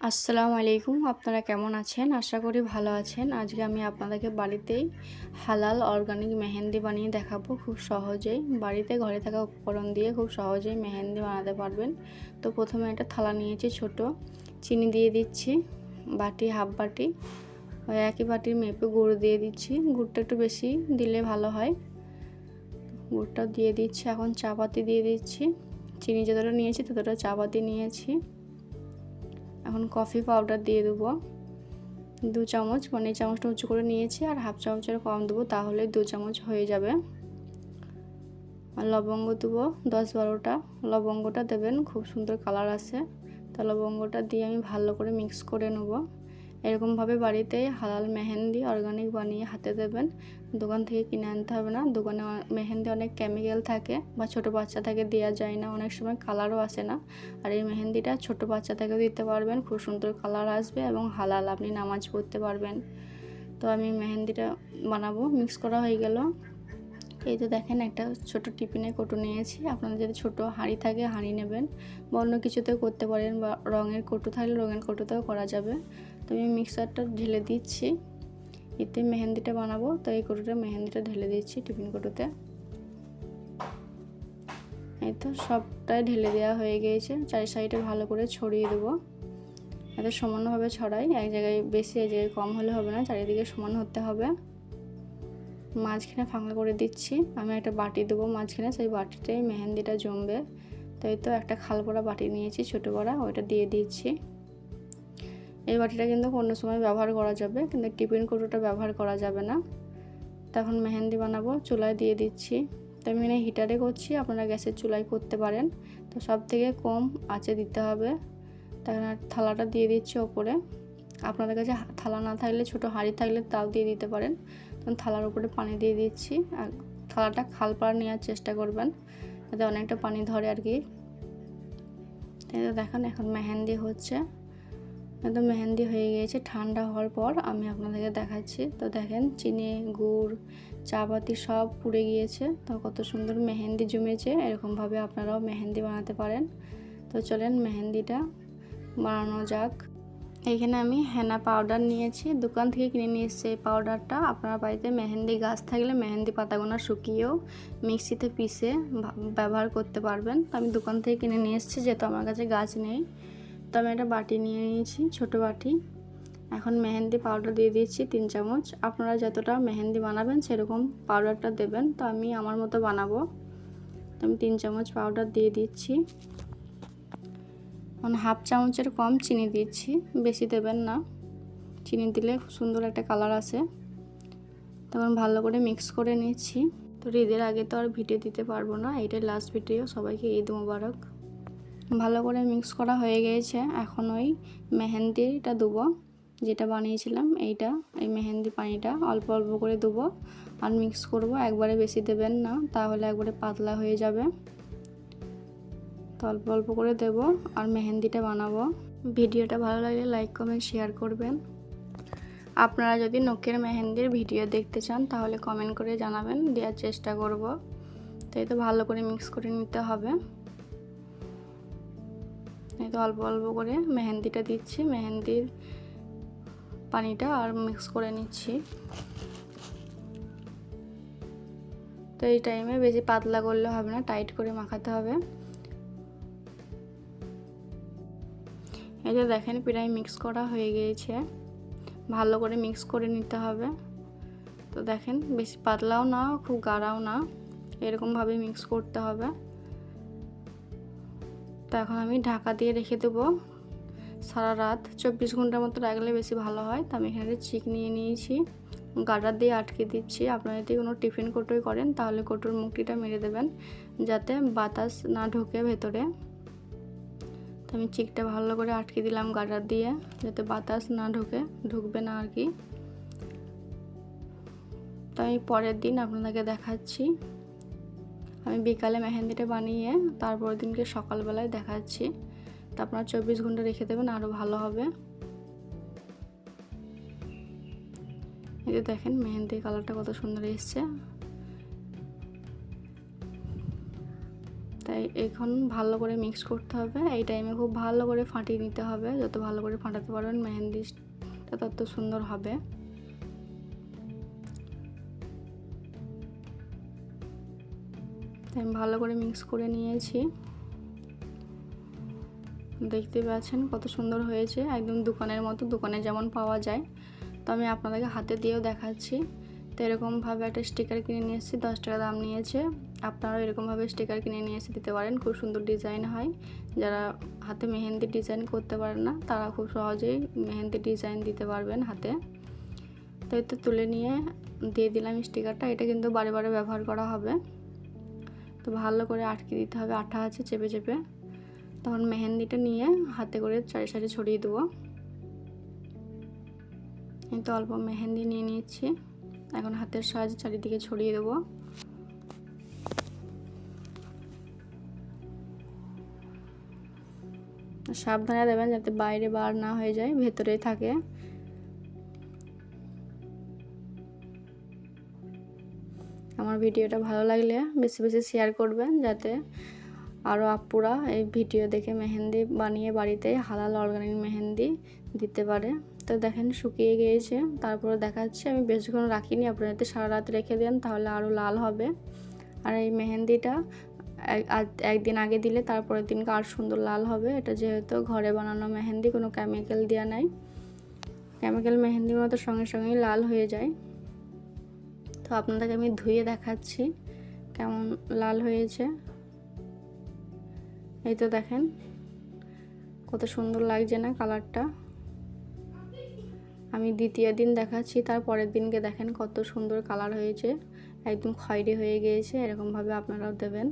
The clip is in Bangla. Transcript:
আসসালামু আলাইকুম, আপনারা কেমন আছেন? আশা করি ভালো আছেন। আজকে আমি আপনাদেরকে বাড়িতেই হালাল অর্গানিক মেহেন্দি বানিয়ে দেখাবো খুব সহজেই। বাড়িতে ঘরে থাকা উপকরণ দিয়ে খুব সহজেই মেহেন্দি বানাতে পারবেন। তো প্রথমে একটা থালা নিয়েছি ছোট, চিনি দিয়ে দিচ্ছি বাটি, হাফ বাটি। ওই একই বাটির মেপে গুড় দিয়ে দিচ্ছি। গুড়টা একটু বেশি দিলে ভালো হয়। গুড়টা দিয়ে দিচ্ছি। এখন চা পাতি দিয়ে দিচ্ছি। চিনি যতটা নিয়েছি ততটা চা পাতি নিয়েছি। এখন কফি পাউডার দিয়ে দেবো 2 চামচ, মানে এই চামচটা উঁচু করে নিয়েছি আর হাফ চামচের কম দেবো, তাহলে 2 চামচ হয়ে যাবে। আর লবঙ্গ দেবো 10-12টা। লবঙ্গটা দেবেন, খুব সুন্দর কালার আসে। তো লবঙ্গটা দিয়ে আমি ভালো করে মিক্স করে নেব। এরকমভাবে বাড়িতে হালাল মেহেন্দি অর্গানিক বানিয়ে হাতে দেবেন। দোকান থেকে কিনে আনতে হবে না। দোকানে মেহেন্দি অনেক কেমিক্যাল থাকে বা ছোটো বাচ্চা থেকে দেওয়া যায় না, অনেক সময় কালারও আসে না। আর এই মেহেন্দিটা ছোটো বাচ্চা থেকে দিতে পারবেন, খুব সুন্দর কালার আসবে এবং হালাল, আপনি নামাজ পড়তে পারবেন। তো আমি মেহেন্দিটা বানাবো। মিক্স করা হয়ে গেল। এই তো দেখেন, একটা ছোট টিফিনে কৌটো নিয়েছি। আপনাদের যদি ছোট হাঁড়ি থাকে হাঁড়ি নেবেন, বা অন্য কিছুতেও করতে পারেন, বা রঙের কৌটো থাকলে রঙের কৌটোতেও করা যাবে। তো আমি মিক্সারটা ঢেলে দিচ্ছি, এতে মেহেন্দিটা বানাবো। তো এই কৌটোটা মেহেন্দিটা ঢেলে দিচ্ছি টিফিন কৌটোতে। এই তো সবটাই ঢেলে দেওয়া হয়ে গিয়েছে। চারি সাইডে ভালো করে ছড়িয়ে দেবো। এত সমানভাবে ছড়াই, এক জায়গায় বেশি এক জায়গায় কম হলে হবে না, চারিদিকে সমান হতে হবে। মাঝখানে ফাঁকা করে দিচ্ছি। আমি একটা বাটি দেবো মাঝখানে, সেই বাটিটাই মেহেন্দিটা জমবে। তো এই তো একটা খাল ভরা বাটি নিয়েছি, ছোটো বড়া, ওইটা দিয়ে দিচ্ছি। এই বাটিটা কিন্তু অন্য সময় ব্যবহার করা যাবে, কিন্তু টিফিন কৌটোটা ব্যবহার করা যাবে না। তখন মেহেন্দি বানাবো, চুলায় দিয়ে দিচ্ছি। তো আমি এখানে হিটারে করছি, আপনারা গ্যাসের চুলায় করতে পারেন। তো সব থেকে কম আঁচে দিতে হবে। তখন থালাটা দিয়ে দিচ্ছি ওপরে। আপনাদের কাছে থালা না থাকলে ছোটো হাঁড়ি থাকলে তাও দিয়ে দিতে পারেন। তখন থালার উপরে পানি দিয়ে দিচ্ছি। আর থালাটা খাল পাড় নেওয়ার চেষ্টা করবেন, যাতে অনেকটা পানি ধরে আর কি। তাই তো দেখেন, এখন মেহেন্দি হচ্ছে। একদম মেহেন্দি হয়ে গিয়েছে। ঠান্ডা হওয়ার পর আমি আপনাদেরকে দেখাচ্ছি। তো দেখেন, চিনি, গুড়, চা পাতি সব পুড়ে গিয়েছে। তো কত সুন্দর মেহেন্দি জমেছে। এরকমভাবে আপনারাও মেহেন্দি বানাতে পারেন। তো চলেন মেহেন্দিটা বানানো যাক। এইখানে আমি হেনা পাউডার নিয়েছি, দোকান থেকে কিনে নিয়ে এসেছি এই পাউডারটা। আপনার বাড়িতে মেহেন্দি গাছ থাকলে মেহেন্দি পাতাগুলো শুকিয়েও মিক্সিতে পিষে ব্যবহার করতে পারবেন। তো আমি দোকান থেকে কিনে নিয়ে এসেছি, যেহেতু আমার কাছে গাছ নেই। তো আমি একটা বাটি নিয়ে নিয়েছি, ছোট বাটি। এখন মেহেন্দি পাউডার দিয়ে দিচ্ছি 3 চামচ। আপনারা যতটা মেহেন্দি বানাবেন সেরকম পাউডারটা দেবেন। তো আমি আমার মতো বানাবো, তো আমি 3 চামচ পাউডার দিয়ে দিচ্ছি। হাফ চামচের কম চিনি দিচ্ছি, বেশি দেবেন না। চিনি দিলে খুব সুন্দর একটা কালার আসে। তখন ভালো করে মিক্স করে নিচ্ছি। তো ঈদের আগে তো আর ভিডিও দিতে পারবো না, এটাই লাস্ট ভিডিও। সবাইকে ঈদ মোবারক। ভালো করে মিক্স করা হয়ে গিয়েছে। এখন ওই মেহেন্দিটা দেবো যেটা বানিয়েছিলাম, এই মেহেন্দি পানিটা অল্প অল্প করে দেবো আর মিক্স করব। একবারে বেশি দেবেন না, তাহলে একবারে পাতলা হয়ে যাবে। তো অল্প অল্প করে দেবো আর মেহেন্দিটা বানাবো। ভিডিওটা ভালো লাগলে লাইক, কমেন্ট, শেয়ার করবেন। আপনারা যদি নখের মেহেন্দির ভিডিও দেখতে চান তাহলে কমেন্ট করে জানাবেন, দেওয়ার চেষ্টা করব। তো এই তো ভালো করে মিক্স করে নিতে হবে। এই তো অল্প অল্প করে মেহেন্দিটা দিচ্ছি, মেহেন্দির পানিটা আর মিক্স করে নিচ্ছি। তো এই টাইমে বেশি পাতলা করলে হবে না, টাইট করে মাখাতে হবে। এই যে দেখেন, প্রায় মিক্স করা হয়ে গিয়েছে। ভালো করে মিক্স করে নিতে হবে। তো দেখেন, বেশি পাতলাও না খুব গাঢ়াও না, এরকমভাবে মিক্স করতে হবে। তো এখন আমি ঢাকা দিয়ে রেখে দেবো সারা রাত, 24 ঘন্টার মতো রাখলে বেশি ভালো হয়। তো আমি এখানে চিক নিয়ে নিয়েছি, গার্ডার দিয়ে আটকে দিচ্ছি। আপনারা যদি কোনো টিফিন কৌটোয় করেন তাহলে কৌটোর মুখটিটা মেরে দেবেন, যাতে বাতাস না ঢোকে ভেতরে। তো আমি চিকটা ভালো করে আটকে দিলাম গার্ডার দিয়ে, যাতে বাতাস না ঢুকবে না আর কি। তো আমি পরের দিন আপনাদেরকে দেখাচ্ছি। আমি বিকালে মেহেন্দিটা বানিয়ে তারপর দিনকে সকালবেলায় দেখাচ্ছি। তো আপনারা 24 ঘন্টা রেখে দেবেন, আরও ভালো হবে। এই যে দেখেন, মেহেন্দির কালারটা কত সুন্দর এসছে। তো তাই এখন ভালো করে মিক্স করতে হবে। এই টাইমে খুব ভালো করে ফাটিয়ে নিতে হবে, যত ভালো করে ফাটাতে পারবেন মেহেন্দিটা তত সুন্দর হবে। তাই আমি ভালো করে মিক্স করে নিয়েছি, দেখতে পাচ্ছেন কত সুন্দর হয়েছে, একদম দোকানের মতো, দোকানে যেমন পাওয়া যায়। তো আমি আপনাদেরকে হাতে দিয়েও দেখাচ্ছি। তো এরকমভাবে একটা স্টিকার কিনে নিয়ে এসেছি, 10 টাকা দাম নিয়েছে। আপনারাও এরকমভাবে স্টিকার কিনে নিয়ে এসে দিতে পারেন, খুব সুন্দর ডিজাইন হয়। যারা হাতে মেহেন্দি ডিজাইন করতে পারেন না তারা খুব সহজেই মেহেন্দি ডিজাইন দিতে পারবেন হাতে। তো এটা তুলে নিয়ে দিয়ে দিলাম স্টিকারটা। এটা কিন্তু বারে বারে ব্যবহার করা হবে, তো ভালো করে আটকে দিতে হবে, আঠা আছে চেপে চেপে। তখন মেহেন্দিটা নিয়ে হাতে করে চারি সাইডে ছড়িয়ে দেবো। এই তো অল্প মেহেন্দি নিয়ে নিচ্ছি, এখন হাতের সাহায্যে চারিদিকে ছড়িয়ে দেবো। সাবধানে দেবেন যাতে বাইরে বার না হয়ে যায়, ভেতরেই থাকে। আমার ভিডিওটা ভালো লাগলে বেশি বেশি শেয়ার করবেন, যাতে আরও আপুরা এই ভিডিও দেখে মেহেন্দি বানিয়ে বাড়িতে হালাল অর্গানিক মেহেন্দি দিতে পারে। তো দেখেন শুকিয়ে গিয়েছে, তারপরে দেখাচ্ছি। আমি বেশিক্ষণ রাখিনি, আপনারা যাতে সারা রাত রেখে দেন তাহলে আরও লাল হবে। আর এই মেহেন্দিটা একদিন আগে দিলে তারপরের দিনকে আর সুন্দর লাল হবে। এটা যেহেতু ঘরে বানানো মেহেন্দি, কোনো কেমিক্যাল দেওয়া নাই। কেমিক্যাল মেহেন্দির মতো সঙ্গে সঙ্গেই লাল হয়ে যায়। তো আপনাদেরকে আমি ধুয়ে দেখাচ্ছি কেমন লাল হয়েছে। এই তো দেখেন কত সুন্দর লাগছে না কালারটা। আমি দ্বিতীয় দিন দেখাচ্ছি, তারপরের দিনকে দেখেন কত সুন্দর কালার হয়েছে, একদম খয়েরি হয়ে গিয়েছে। এরকমভাবে আপনারাও দেবেন।